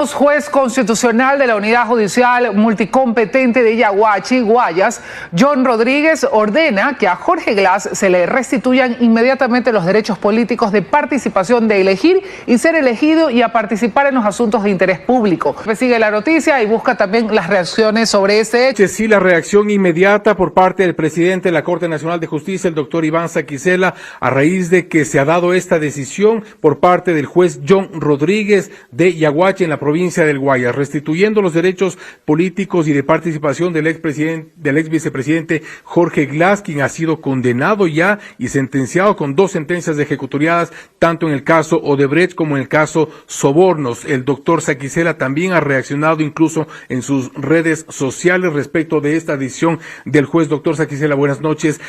Juez constitucional de la Unidad Judicial Multicompetente de Yaguachi, Guayas, John Rodríguez, ordena que a Jorge Glass se le restituyan inmediatamente los derechos políticos de participación, de elegir y ser elegido y a participar en los asuntos de interés público. Sigue la noticia y busca también las reacciones sobre este hecho. Sí, la reacción inmediata por parte del presidente de la Corte Nacional de Justicia, el doctor Iván Saquicela, a raíz de que se ha dado esta decisión por parte del juez John Rodríguez de Yaguachi en la provincia del Guayas, restituyendo los derechos políticos y de participación del ex vicepresidente Jorge Glass, quien ha sido condenado ya y sentenciado con 2 sentencias ejecutoriadas, tanto en el caso Odebrecht como en el caso Sobornos. El doctor Saquicela también ha reaccionado incluso en sus redes sociales respecto de esta decisión del juez. Doctor Saquicela, buenas noches.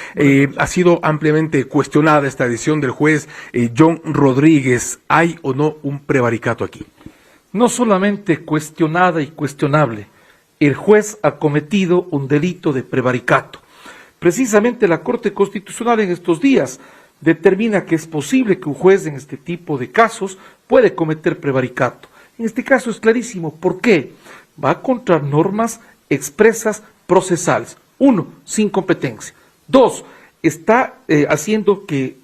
Ha sido ampliamente cuestionada esta decisión del juez John Rodríguez. ¿Hay o no un prevaricato aquí? No solamente cuestionada y cuestionable, el juez ha cometido un delito de prevaricato. Precisamente la Corte Constitucional en estos días determina que es posible que un juez en este tipo de casos puede cometer prevaricato. En este caso es clarísimo. ¿Por qué? Va contra normas expresas procesales. 1, sin competencia. 2, está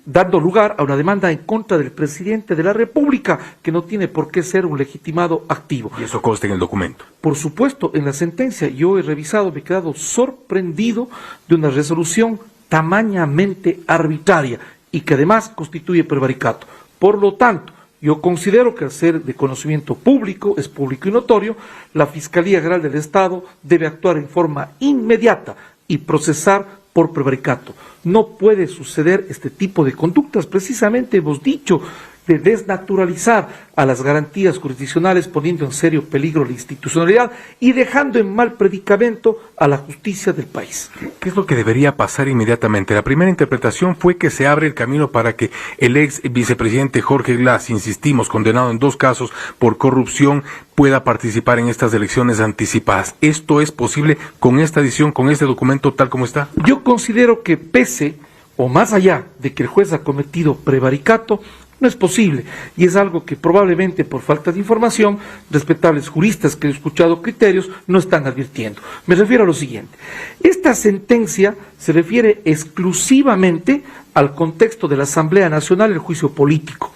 dando lugar a una demanda en contra del presidente de la República, que no tiene por qué ser un legitimado activo. ¿Y eso consta en el documento? Por supuesto, en la sentencia yo he revisado, me he quedado sorprendido de una resolución tamañamente arbitraria y que además constituye prevaricato. Por lo tanto, yo considero que al ser de conocimiento público, es público y notorio, la Fiscalía General del Estado debe actuar en forma inmediata y procesar por prevaricato. No puede suceder este tipo de conductas. Precisamente hemos dicho de desnaturalizar a las garantías jurisdiccionales, poniendo en serio peligro la institucionalidad y dejando en mal predicamento a la justicia del país. ¿Qué es lo que debería pasar inmediatamente? La primera interpretación fue que se abre el camino para que el ex vicepresidente Jorge Glass, insistimos, condenado en 2 casos por corrupción, pueda participar en estas elecciones anticipadas. ¿Esto es posible con esta decisión, con este documento tal como está? Yo considero que pese o más allá de que el juez ha cometido prevaricato, no es posible, y es algo que probablemente por falta de información, respetables juristas que he escuchado criterios no están advirtiendo. Me refiero a lo siguiente: esta sentencia se refiere exclusivamente al contexto de la Asamblea Nacional, el juicio político,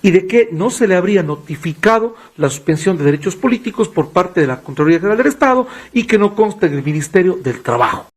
y de que no se le habría notificado la suspensión de derechos políticos por parte de la Contraloría General del Estado y que no consta en el Ministerio del Trabajo.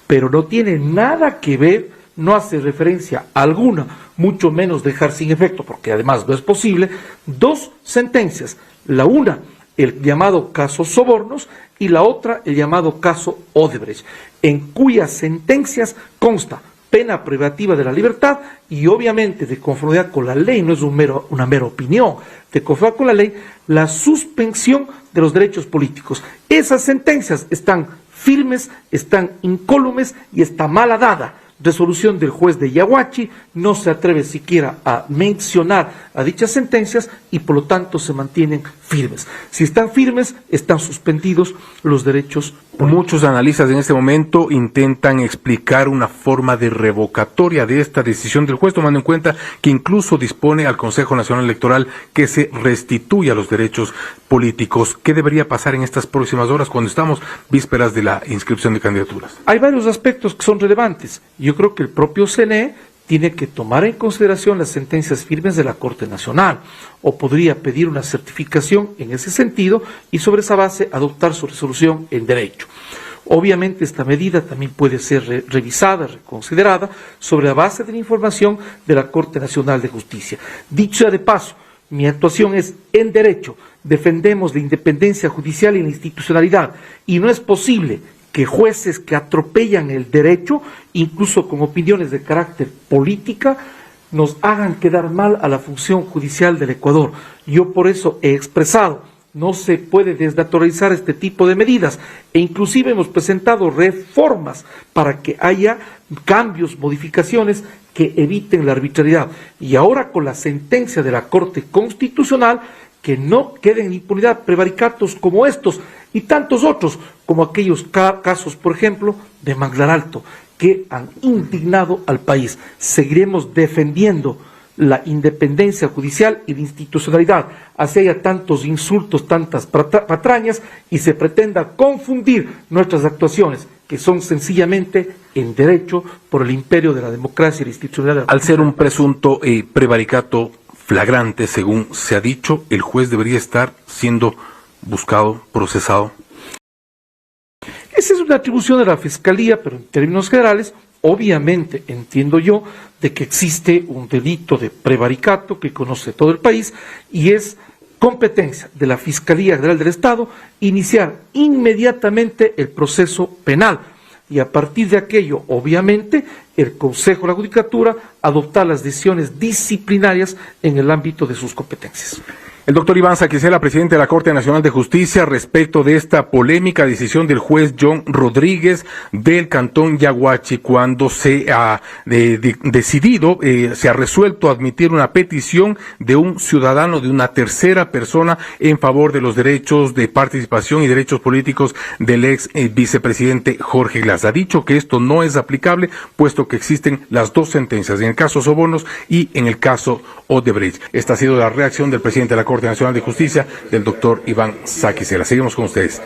Pero no tiene nada que ver, no hace referencia alguna, mucho menos dejar sin efecto, porque además no es posible, 2 sentencias, la una, el llamado caso Sobornos, y la otra, el llamado caso Odebrecht, en cuyas sentencias consta pena privativa de la libertad y obviamente de conformidad con la ley, no es una mera opinión, de conformidad con la ley, la suspensión de los derechos políticos. Esas sentencias están firmes, están incólumes y está mala dada. Resolución del juez de Yaguachi no se atreve siquiera a mencionar a dichas sentencias y por lo tanto se mantienen firmes. Si están firmes, están suspendidos los derechos políticos. Muchos analistas en este momento intentan explicar una forma de revocatoria de esta decisión del juez, tomando en cuenta que incluso dispone al Consejo Nacional Electoral que se restituya los derechos políticos. ¿Qué debería pasar en estas próximas horas cuando estamos vísperas de la inscripción de candidaturas? Hay varios aspectos que son relevantes. Yo creo que el propio CNE tiene que tomar en consideración las sentencias firmes de la Corte Nacional, o podría pedir una certificación en ese sentido y sobre esa base adoptar su resolución en derecho. Obviamente esta medida también puede ser revisada, reconsiderada, sobre la base de la información de la Corte Nacional de Justicia. Dicho sea de paso, mi actuación es en derecho, defendemos la independencia judicial y la institucionalidad, y no es posible que jueces que atropellan el derecho, incluso con opiniones de carácter política, nos hagan quedar mal a la función judicial del Ecuador. Yo por eso he expresado, no se puede desnaturalizar este tipo de medidas, e inclusive hemos presentado reformas para que haya cambios, modificaciones que eviten la arbitrariedad. Y ahora con la sentencia de la Corte Constitucional, que no queden en impunidad prevaricatos como estos y tantos otros, como aquellos casos, por ejemplo, de Manglar Alto, que han indignado al país. Seguiremos defendiendo la independencia judicial y la institucionalidad, así haya tantos insultos, tantas patrañas y se pretenda confundir nuestras actuaciones, que son sencillamente en derecho por el imperio de la democracia y la institucionalidad. Al ser un presunto prevaricato flagrante, según se ha dicho, el juez debería estar siendo buscado, procesado. Esa es una atribución de la Fiscalía, pero en términos generales, obviamente entiendo yo de que existe un delito de prevaricato que conoce todo el país y es competencia de la Fiscalía General del Estado iniciar inmediatamente el proceso penal y a partir de aquello, obviamente, el Consejo de la Judicatura adoptar las decisiones disciplinarias en el ámbito de sus competencias. El doctor Ivanza Quisela, presidente de la Corte Nacional de Justicia, respecto de esta polémica decisión del juez John Rodríguez del Cantón Yaguachi, cuando se ha decidido, se ha resuelto admitir una petición de un ciudadano, de una tercera persona, en favor de los derechos de participación y derechos políticos del ex vicepresidente Jorge Glass. Ha dicho que esto no es aplicable, puesto que existen las dos sentencias, en el caso Sobornos y en el caso Odebrecht. Esta ha sido la reacción del presidente de la Corte Nacional de Justicia, del doctor Ivanza Quisela. Seguimos con ustedes.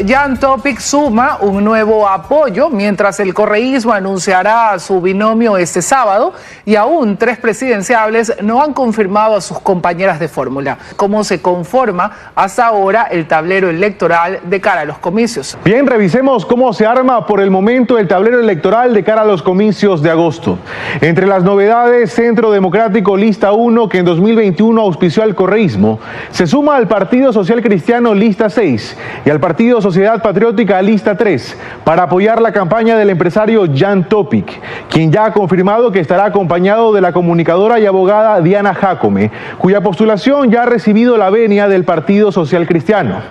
Jan Topic suma un nuevo apoyo, mientras el correísmo anunciará su binomio este sábado y aún 3 presidenciables no han confirmado a sus compañeras de fórmula. ¿Cómo se conforma hasta ahora el tablero electoral de cara a los comicios? Bien, revisemos cómo se arma por el momento el tablero electoral de cara a los comicios de agosto. Entre las novedades, Centro Democrático Lista 1, que en 2021 auspició al correísmo, se suma al Partido Social Cristiano Lista 6 y al Partido Sociedad Patriótica Lista 3 para apoyar la campaña del empresario Jan Topic, quien ya ha confirmado que estará acompañado de la comunicadora y abogada Diana Jácome, cuya postulación ya ha recibido la venia del Partido Social Cristiano.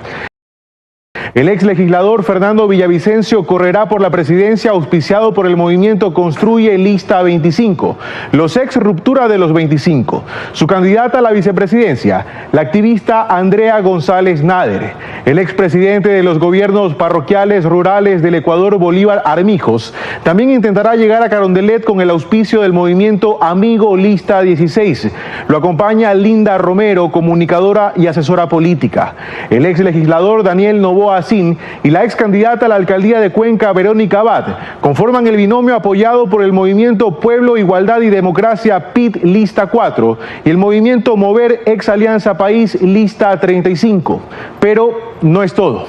El ex legislador Fernando Villavicencio correrá por la presidencia auspiciado por el movimiento Construye Lista 25, los ex ruptura de los 25. Su candidata a la vicepresidencia, la activista Andrea González Nader. El expresidente de los gobiernos parroquiales rurales del Ecuador, Bolívar Armijos, también intentará llegar a Carondelet con el auspicio del movimiento Amigo Lista 16. Lo acompaña Linda Romero, comunicadora y asesora política. El ex legislador Daniel Novoa y la ex candidata a la alcaldía de Cuenca, Verónica Abad, conforman el binomio apoyado por el movimiento Pueblo, Igualdad y Democracia PIT Lista 4 y el movimiento Mover Ex Alianza País Lista 35. Pero no es todo.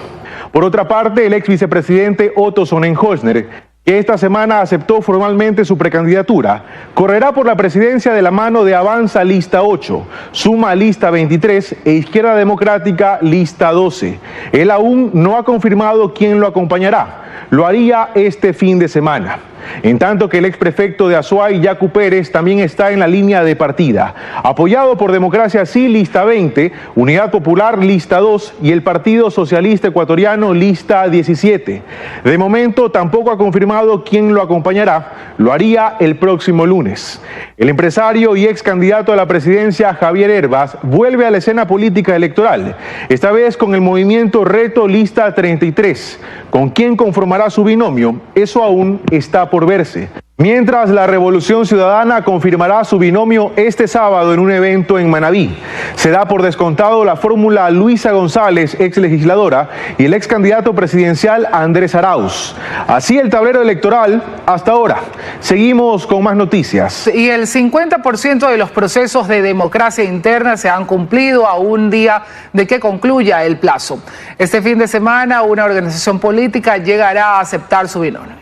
Por otra parte, el ex vicepresidente Otto Sonnenholzner, que esta semana aceptó formalmente su precandidatura, correrá por la presidencia de la mano de Avanza Lista 8, Suma Lista 23 e Izquierda Democrática Lista 12. Él aún no ha confirmado quién lo acompañará. Lo haría este fin de semana. En tanto que el exprefecto de Azuay, Yacu Pérez, también está en la línea de partida. Apoyado por Democracia Sí, Lista 20, Unidad Popular, Lista 2 y el Partido Socialista Ecuatoriano, Lista 17. De momento tampoco ha confirmado quién lo acompañará. Lo haría el próximo lunes. El empresario y ex candidato a la presidencia, Javier Herbas, vuelve a la escena política electoral, esta vez con el movimiento Reto Lista 33. ¿Con quién conformará su binomio? Eso aún está por verse. Mientras, la Revolución Ciudadana confirmará su binomio este sábado en un evento en Manabí. Se da por descontado la fórmula Luisa González, ex legisladora, y el ex candidato presidencial Andrés Arauz. Así el tablero electoral hasta ahora. Seguimos con más noticias. Y el 50% de los procesos de democracia interna se han cumplido a un día de que concluya el plazo. Este fin de semana, una organización política llegará a aceptar su binomio.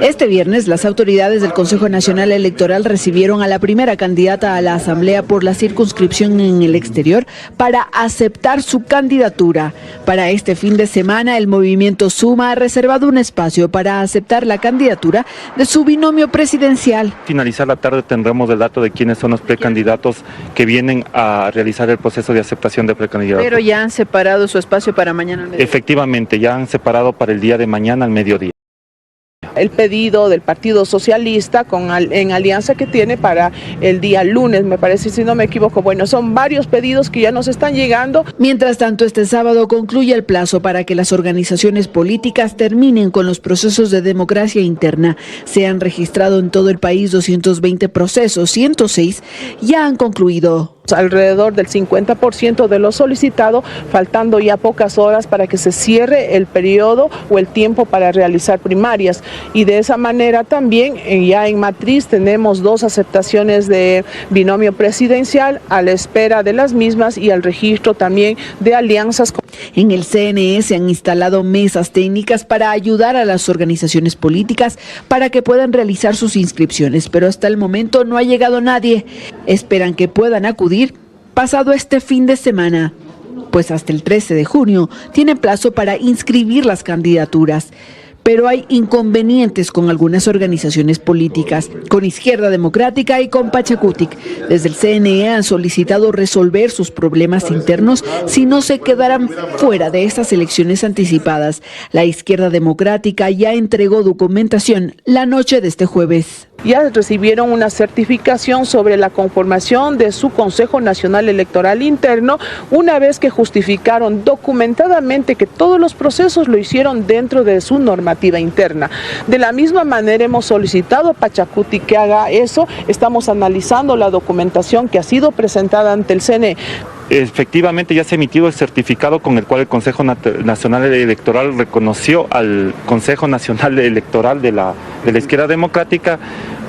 Este viernes, las autoridades del Consejo Nacional Electoral recibieron a la primera candidata a la Asamblea por la circunscripción en el exterior para aceptar su candidatura. Para este fin de semana, el movimiento Suma ha reservado un espacio para aceptar la candidatura de su binomio presidencial. Finalizar la tarde tendremos el dato de quiénes son los precandidatos que vienen a realizar el proceso de aceptación de precandidatos. Pero ya han separado su espacio para mañana al mediodía. Efectivamente, ya han separado para el día de mañana al mediodía. el pedido del Partido Socialista en alianza que tiene para el día lunes, me parece, si no me equivoco. Bueno, son varios pedidos que ya nos están llegando. Mientras tanto, este sábado concluye el plazo para que las organizaciones políticas terminen con los procesos de democracia interna. Se han registrado en todo el país 220 procesos, 106 ya han concluido. Alrededor del 50% de lo solicitado, faltando ya pocas horas para que se cierre el periodo o el tiempo para realizar primarias. Y de esa manera también ya en matriz tenemos 2 aceptaciones de binomio presidencial a la espera de las mismas y al registro también de alianzas. En el CNE se han instalado mesas técnicas para ayudar a las organizaciones políticas para que puedan realizar sus inscripciones, pero hasta el momento no ha llegado nadie. Esperan que puedan acudir pasado este fin de semana, pues hasta el 13 de junio tienen plazo para inscribir las candidaturas. Pero hay inconvenientes con algunas organizaciones políticas, con Izquierda Democrática y con Pachacutic. Desde el CNE han solicitado resolver sus problemas internos si no se quedarán fuera de estas elecciones anticipadas. La Izquierda Democrática ya entregó documentación la noche de este jueves. Ya recibieron una certificación sobre la conformación de su Consejo Nacional Electoral Interno, una vez que justificaron documentadamente que todos los procesos lo hicieron dentro de su normativa interna. De la misma manera hemos solicitado a Pachacuti que haga eso. Estamos analizando la documentación que ha sido presentada ante el CNE. Efectivamente ya se ha emitido el certificado con el cual el Consejo Nacional Electoral reconoció al Consejo Nacional Electoral de la Izquierda Democrática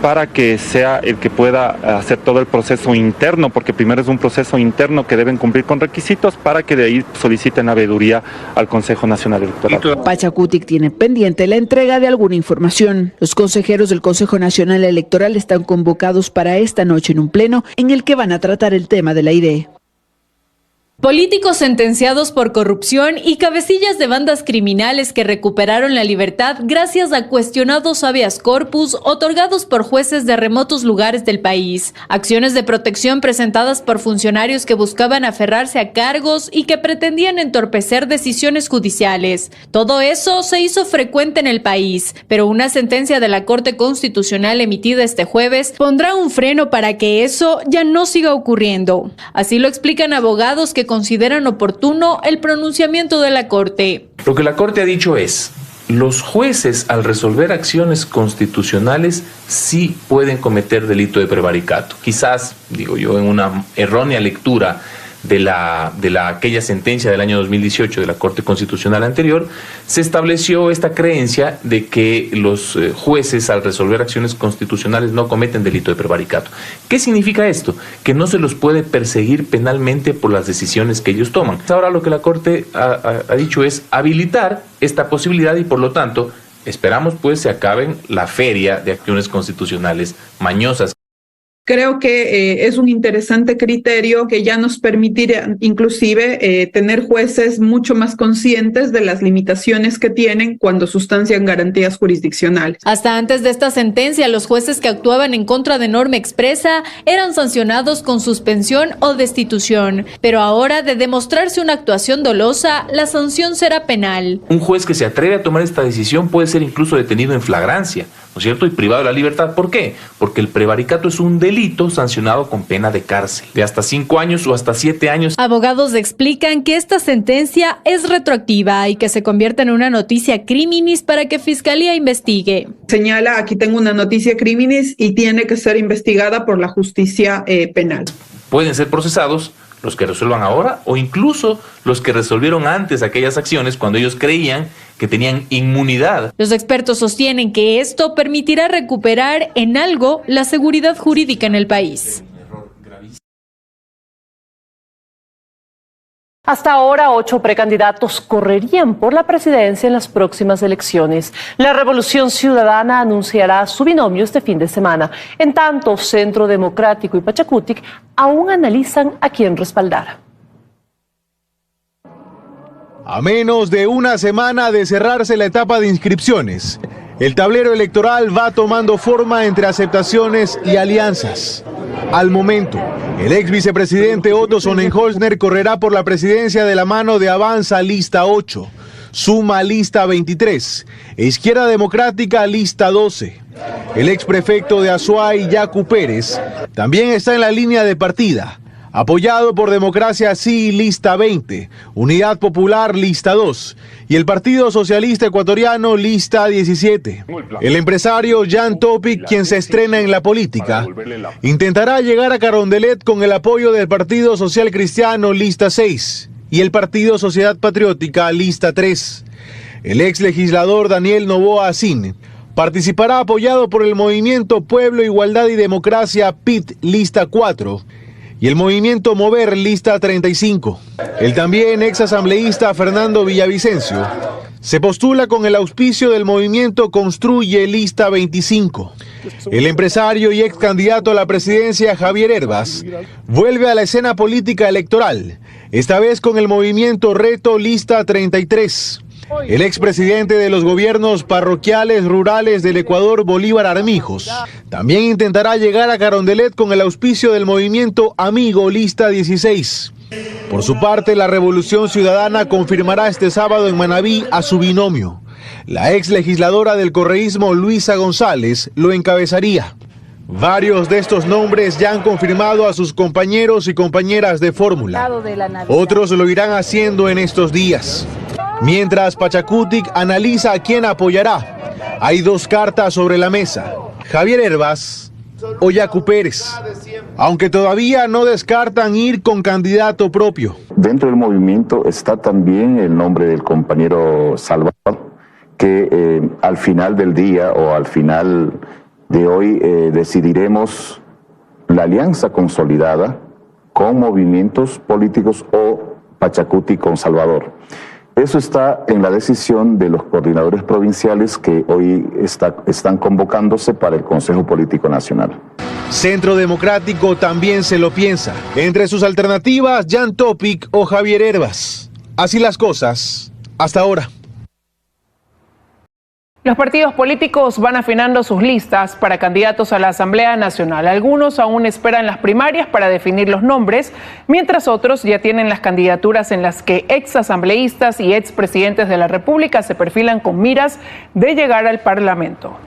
para que sea el que pueda hacer todo el proceso interno, porque primero es un proceso interno que deben cumplir con requisitos para que de ahí soliciten la veeduría al Consejo Nacional Electoral. Pachacutic tiene pendiente la entrega de alguna información. Los consejeros del Consejo Nacional Electoral están convocados para esta noche en un pleno en el que van a tratar el tema de la IRE. Políticos sentenciados por corrupción y cabecillas de bandas criminales que recuperaron la libertad gracias a cuestionados habeas corpus otorgados por jueces de remotos lugares del país. Acciones de protección presentadas por funcionarios que buscaban aferrarse a cargos y que pretendían entorpecer decisiones judiciales. Todo eso se hizo frecuente en el país, pero una sentencia de la Corte Constitucional emitida este jueves pondrá un freno para que eso ya no siga ocurriendo. Así lo explican abogados que consideran oportuno el pronunciamiento de la Corte. Lo que la Corte ha dicho es, los jueces al resolver acciones constitucionales sí pueden cometer delito de prevaricato. Quizás, digo yo, en una errónea lectura de aquella sentencia del año 2018 de la Corte Constitucional anterior, se estableció esta creencia de que los jueces al resolver acciones constitucionales no cometen delito de prevaricato. ¿Qué significa esto? Que no se los puede perseguir penalmente por las decisiones que ellos toman. Ahora lo que la Corte ha dicho es habilitar esta posibilidad y por lo tanto esperamos pues se acaben la feria de acciones constitucionales mañosas. Creo que es un interesante criterio que ya nos permitirá inclusive tener jueces mucho más conscientes de las limitaciones que tienen cuando sustancian garantías jurisdiccionales. Hasta antes de esta sentencia, los jueces que actuaban en contra de norma expresa eran sancionados con suspensión o destitución, pero ahora de demostrarse una actuación dolosa, la sanción será penal. Un juez que se atreve a tomar esta decisión puede ser incluso detenido en flagrancia, ¿no es cierto? Y privado de la libertad. ¿Por qué? Porque el prevaricato es un delito sancionado con pena de cárcel, de hasta 5 años o hasta 7 años. Abogados explican que esta sentencia es retroactiva y que se convierte en una noticia criminis para que Fiscalía investigue. Señala, aquí tengo una noticia criminis y tiene que ser investigada por la justicia penal. Pueden ser procesados los que resuelvan ahora o incluso los que resolvieron antes aquellas acciones cuando ellos creían que tenían inmunidad. Los expertos sostienen que esto permitirá recuperar en algo la seguridad jurídica en el país. Hasta ahora, 8 precandidatos correrían por la presidencia en las próximas elecciones. La Revolución Ciudadana anunciará su binomio este fin de semana. En tanto, Centro Democrático y Pachacutic aún analizan a quién respaldar. A menos de una semana de cerrarse la etapa de inscripciones, el tablero electoral va tomando forma entre aceptaciones y alianzas. Al momento, el ex vicepresidente Otto Sonnenholzner correrá por la presidencia de la mano de Avanza Lista 8. suma lista 23, e Izquierda Democrática lista 12. El exprefecto de Azuay, Yacu Pérez, también está en la línea de partida, apoyado por Democracia Sí, lista 20, Unidad Popular, lista 2, y el Partido Socialista Ecuatoriano, lista 17. El empresario Jan Topic, quien se estrena en la política, intentará llegar a Carondelet con el apoyo del Partido Social Cristiano, lista 6, y el Partido Sociedad Patriótica, lista 3. El ex legislador Daniel Novoa Acín participará apoyado por el Movimiento Pueblo, Igualdad y Democracia, PIT, lista 4, y el Movimiento Mover, lista 35. El también ex asambleísta Fernando Villavicencio se postula con el auspicio del Movimiento Construye, lista 25. El empresario y ex candidato a la presidencia Javier Herbas vuelve a la escena política electoral, esta vez con el Movimiento Reto, lista 33. El expresidente de los gobiernos parroquiales rurales del Ecuador, Bolívar Armijos, también intentará llegar a Carondelet con el auspicio del Movimiento Amigo, lista 16. Por su parte, la Revolución Ciudadana confirmará este sábado en Manabí a su binomio. La ex legisladora del correísmo, Luisa González, lo encabezaría. Varios de estos nombres ya han confirmado a sus compañeros y compañeras de fórmula. Otros lo irán haciendo en estos días. Mientras Pachacutic analiza a quién apoyará, hay dos cartas sobre la mesa: Javier Herbas o Yacu Pérez, aunque todavía no descartan ir con candidato propio. Dentro del movimiento está también el nombre del compañero Salvador, que al final del día o al final de hoy decidiremos la alianza consolidada con movimientos políticos o Pachacutic con Salvador. Eso está en la decisión de los coordinadores provinciales que hoy están convocándose para el Consejo Político Nacional. Centro Democrático también se lo piensa. Entre sus alternativas, Jan Topic o Javier Herbas. Así las cosas, hasta ahora. Los partidos políticos van afinando sus listas para candidatos a la Asamblea Nacional. Algunos aún esperan las primarias para definir los nombres, mientras otros ya tienen las candidaturas en las que exasambleístas y expresidentes de la República se perfilan con miras de llegar al Parlamento.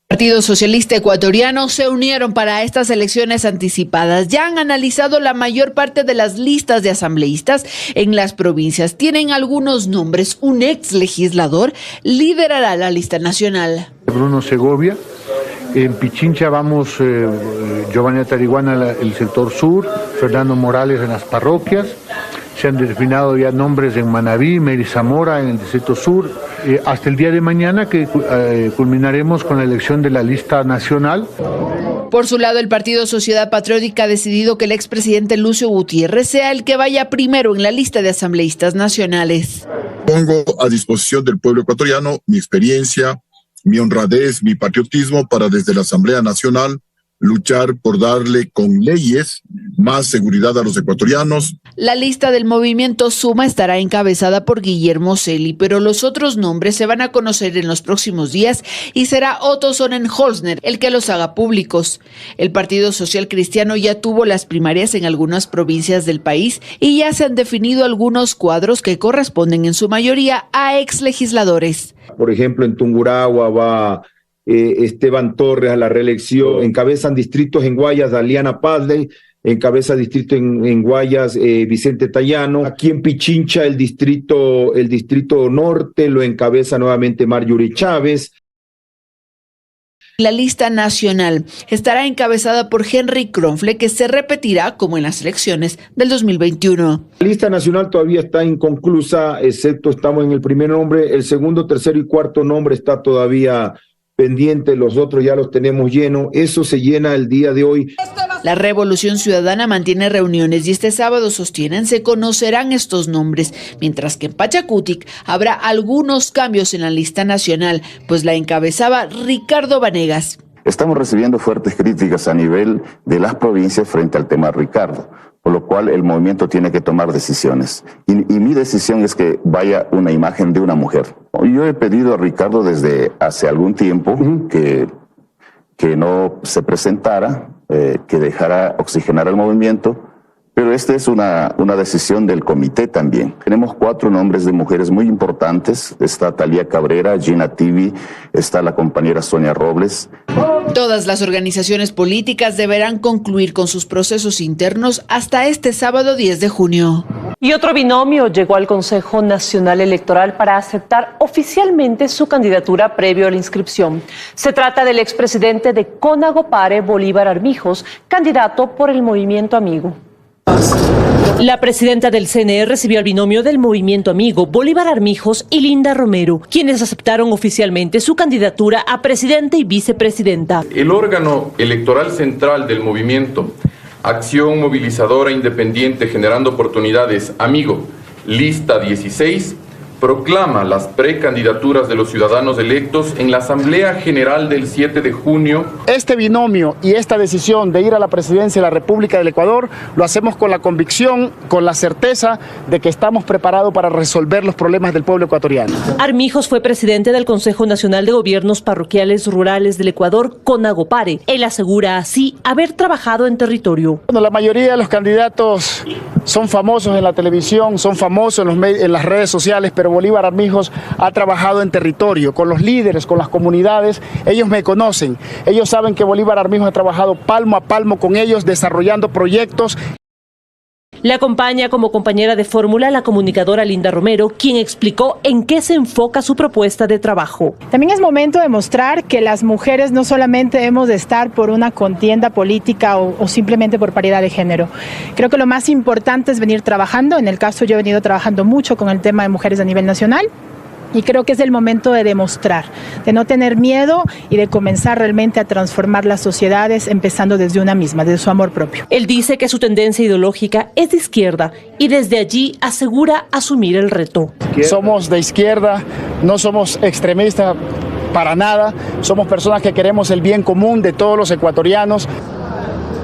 El Partido Socialista Ecuatoriano se unieron para estas elecciones anticipadas. Ya han analizado la mayor parte de las listas de asambleístas en las provincias. Tienen algunos nombres. Un ex legislador liderará la lista nacional. Bruno Segovia. En Pichincha vamos Giovanni Tariguana, el sector sur, Fernando Morales en las parroquias. Se han definido ya nombres en Manabí, Mary Zamora en el distrito sur. Hasta el día de mañana que culminaremos con la elección de la lista nacional. Por su lado, el Partido Sociedad Patriótica ha decidido que el expresidente Lucio Gutiérrez sea el que vaya primero en la lista de asambleístas nacionales. Pongo a disposición del pueblo ecuatoriano mi experiencia, mi honradez, mi patriotismo para desde la Asamblea Nacional luchar por darle con leyes más seguridad a los ecuatorianos. La lista del movimiento Suma estará encabezada por Guillermo Celi, pero los otros nombres se van a conocer en los próximos días y será Otto Sonnenholzner el que los haga públicos. El Partido Social Cristiano ya tuvo las primarias en algunas provincias del país y ya se han definido algunos cuadros que corresponden en su mayoría a exlegisladores. Por ejemplo, en Tungurahua va Esteban Torres a la reelección, encabezan distritos en Guayas Daliana Padley, encabeza distrito en Guayas Vicente Tayano. Aquí en Pichincha el distrito norte lo encabeza nuevamente Marjorie Chávez. La lista nacional estará encabezada por Henry Kronfle, que se repetirá como en las elecciones del 2021. La lista nacional todavía está inconclusa, excepto estamos en el primer nombre, el segundo, tercero y cuarto nombre está todavía pendiente, los otros ya los tenemos llenos, eso se llena el día de hoy. La Revolución Ciudadana mantiene reuniones y este sábado sostienen se conocerán estos nombres, mientras que en Pachacutic habrá algunos cambios en la lista nacional, pues la encabezaba Ricardo Vanegas. Estamos recibiendo fuertes críticas a nivel de las provincias frente al tema Ricardo, por lo cual el movimiento tiene que tomar decisiones. Y mi decisión es que vaya una imagen de una mujer. Yo he pedido a Ricardo desde hace algún tiempo que no se presentara, que dejara oxigenar el movimiento, Pero esta es una decisión del comité también. Tenemos 4 nombres de mujeres muy importantes. Está Talía Cabrera, Gina Tibi, está la compañera Sonia Robles. Todas las organizaciones políticas deberán concluir con sus procesos internos hasta este sábado 10 de junio. Y otro binomio llegó al Consejo Nacional Electoral para aceptar oficialmente su candidatura previo a la inscripción. Se trata del expresidente de Conagopare, Bolívar Armijos, candidato por el Movimiento Amigo. La presidenta del CNE recibió al binomio del Movimiento Amigo, Bolívar Armijos y Linda Romero, quienes aceptaron oficialmente su candidatura a presidente y vicepresidenta. El órgano electoral central del movimiento, Acción Movilizadora Independiente Generando Oportunidades, Amigo, lista 16, proclama las precandidaturas de los ciudadanos electos en la Asamblea General del 7 de junio. Este binomio y esta decisión de ir a la presidencia de la República del Ecuador lo hacemos con la convicción, con la certeza de que estamos preparados para resolver los problemas del pueblo ecuatoriano. Armijos fue presidente del Consejo Nacional de Gobiernos Parroquiales Rurales del Ecuador, Conagopare. Él asegura así haber trabajado en territorio. Bueno, la mayoría de los candidatos son famosos en la televisión, son famosos en las redes sociales, pero Bolívar Armijos ha trabajado en territorio, con los líderes, con las comunidades. Ellos me conocen, ellos saben que Bolívar Armijos ha trabajado palmo a palmo con ellos, desarrollando proyectos. Le acompaña como compañera de fórmula la comunicadora Linda Romero, quien explicó en qué se enfoca su propuesta de trabajo. También es momento de mostrar que las mujeres no solamente debemos de estar por una contienda política o simplemente por paridad de género. Creo que lo más importante es venir trabajando. En el caso yo he venido trabajando mucho con el tema de mujeres a nivel nacional. Y creo que es el momento de demostrar, de no tener miedo y de comenzar realmente a transformar las sociedades, empezando desde una misma, desde su amor propio. Él dice que su tendencia ideológica es de izquierda y desde allí asegura asumir el reto. Somos de izquierda, no somos extremistas para nada, somos personas que queremos el bien común de todos los ecuatorianos.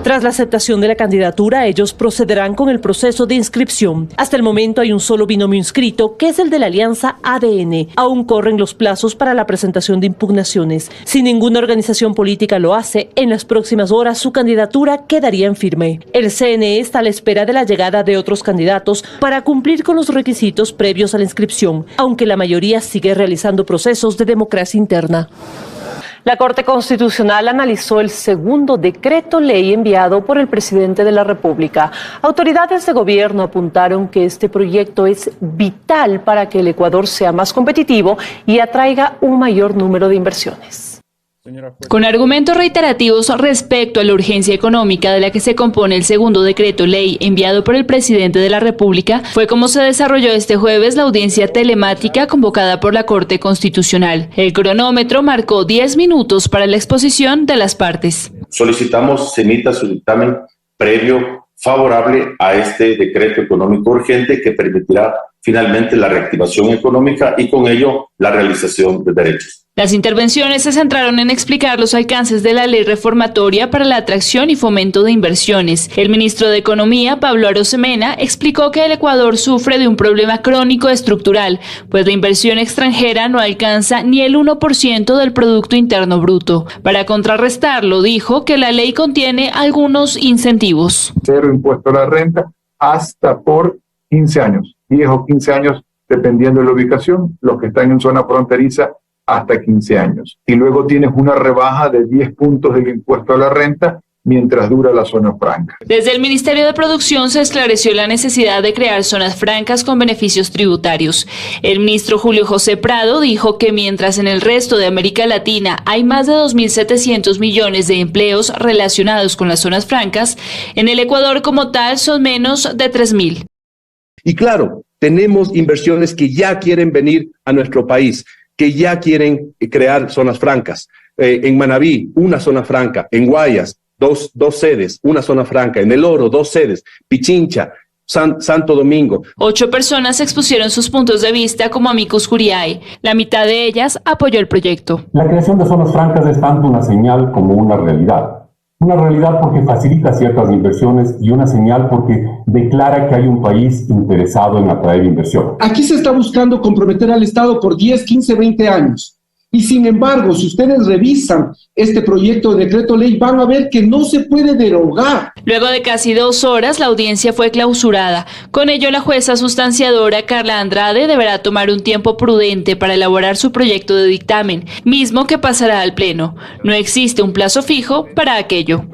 Tras la aceptación de la candidatura, ellos procederán con el proceso de inscripción. Hasta el momento hay un solo binomio inscrito, que es el de la alianza ADN. Aún corren los plazos para la presentación de impugnaciones. Si ninguna organización política lo hace, en las próximas horas su candidatura quedaría en firme. El CNE está a la espera de la llegada de otros candidatos para cumplir con los requisitos previos a la inscripción, aunque la mayoría sigue realizando procesos de democracia interna. La Corte Constitucional analizó el segundo decreto ley enviado por el presidente de la República. Autoridades de gobierno apuntaron que este proyecto es vital para que el Ecuador sea más competitivo y atraiga un mayor número de inversiones. Con argumentos reiterativos respecto a la urgencia económica de la que se compone el segundo decreto ley enviado por el presidente de la República, fue como se desarrolló este jueves la audiencia telemática convocada por la Corte Constitucional. El cronómetro marcó 10 minutos para la exposición de las partes. Solicitamos se emita su dictamen previo favorable a este decreto económico urgente que permitirá finalmente la reactivación económica y con ello la realización de derechos. Las intervenciones se centraron en explicar los alcances de la ley reformatoria para la atracción y fomento de inversiones. El ministro de Economía, Pablo Arosemena, explicó que el Ecuador sufre de un problema crónico estructural, pues la inversión extranjera no alcanza ni el 1% del Producto Interno Bruto. Para contrarrestarlo, dijo que la ley contiene algunos incentivos. 0 impuesto a la renta hasta por 15 años, 10 o 15 años dependiendo de la ubicación, los que están en zona fronteriza hasta 15 años. Y luego tienes una rebaja de 10 puntos del impuesto a la renta mientras dura la zona franca. Desde el Ministerio de Producción se esclareció la necesidad de crear zonas francas con beneficios tributarios. El ministro Julio José Prado dijo que mientras en el resto de América Latina hay más de 2.700 millones de empleos relacionados con las zonas francas, en el Ecuador como tal son menos de 3.000. Y claro, tenemos inversiones que ya quieren venir a nuestro país, que ya quieren crear zonas francas. En Manabí, una zona franca. En Guayas, dos sedes, una zona franca. En El Oro, 2 sedes. Pichincha, Santo Domingo. 8 personas expusieron sus puntos de vista como amicus curiae. La mitad de ellas apoyó el proyecto. La creación de zonas francas es tanto una señal como una realidad. Una realidad porque facilita ciertas inversiones y una señal porque declara que hay un país interesado en atraer inversión. Aquí se está buscando comprometer al Estado por 10, 15, 20 años. Y sin embargo, si ustedes revisan este proyecto de decreto ley, van a ver que no se puede derogar. Luego de casi 2 horas, la audiencia fue clausurada. Con ello, la jueza sustanciadora Carla Andrade deberá tomar un tiempo prudente para elaborar su proyecto de dictamen, mismo que pasará al Pleno. No existe un plazo fijo para aquello.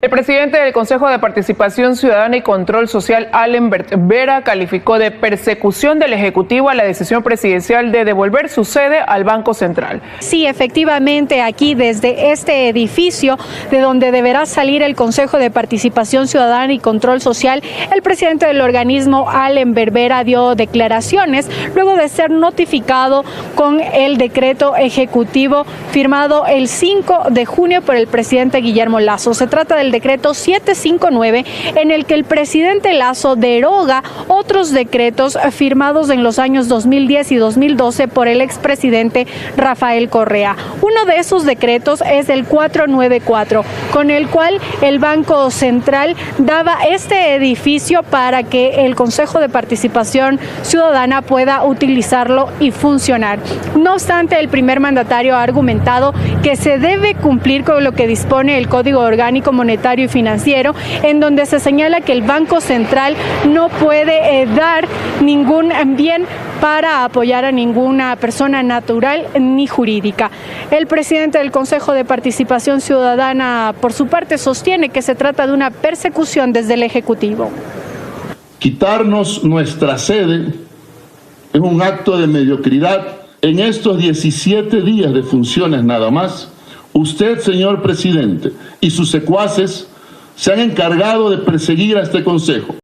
El presidente del Consejo de Participación Ciudadana y Control Social, Alenbert Vera, calificó de persecución del Ejecutivo a la decisión presidencial de devolver su sede al Banco Central. Sí, efectivamente, aquí desde este edificio, de donde deberá salir el Consejo de Participación Ciudadana y Control Social, el presidente del organismo, Alenbert Vera, dio declaraciones luego de ser notificado con el decreto ejecutivo firmado el 5 de junio por el presidente Guillermo Lasso. Se trata del decreto 759, en el que el presidente Lasso deroga otros decretos firmados en los años 2010 y 2012 por el expresidente Rafael Correa. Uno de esos decretos es el 494, con el cual el Banco Central daba este edificio para que el Consejo de Participación Ciudadana pueda utilizarlo y funcionar. No obstante, el primer mandatario ha argumentado que se debe cumplir con lo que dispone el Código Orgánico Monetario y Financiero, en donde se señala que el Banco Central no puede dar ningún bien para apoyar a ninguna persona natural ni jurídica. El presidente del Consejo de Participación Ciudadana, por su parte, sostiene que se trata de una persecución desde el Ejecutivo. Quitarnos nuestra sede es un acto de mediocridad. En estos 17 días de funciones nada más, usted, señor presidente, y sus secuaces se han encargado de perseguir a este Consejo.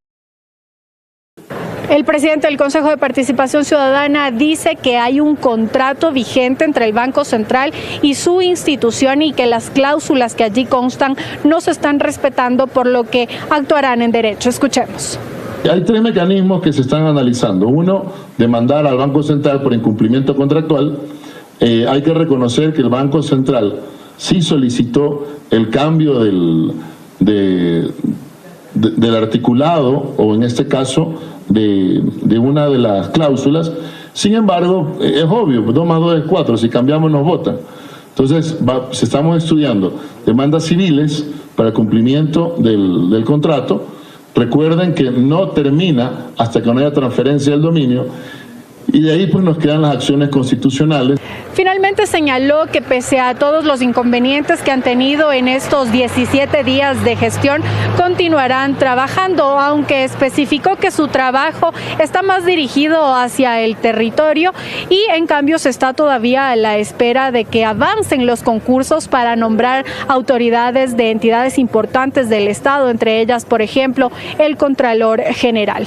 El presidente del Consejo de Participación Ciudadana dice que hay un contrato vigente entre el Banco Central y su institución y que las cláusulas que allí constan no se están respetando, por lo que actuarán en derecho. Escuchemos. Hay 3 mecanismos que se están analizando. Uno, demandar al Banco Central por incumplimiento contractual. Hay que reconocer que el Banco Central sí solicitó el cambio del articulado, o en este caso de una de las cláusulas. Sin embargo, es obvio, 2 más 2 es 4, si cambiamos nos votan. Entonces, estamos estudiando demandas civiles para cumplimiento del contrato. Recuerden que no termina hasta que no haya transferencia del dominio, y de ahí pues nos quedan las acciones constitucionales. Finalmente señaló que pese a todos los inconvenientes que han tenido en estos 17 días de gestión, continuarán trabajando, aunque especificó que su trabajo está más dirigido hacia el territorio y en cambio se está todavía a la espera de que avancen los concursos para nombrar autoridades de entidades importantes del Estado, entre ellas, por ejemplo, el Contralor General.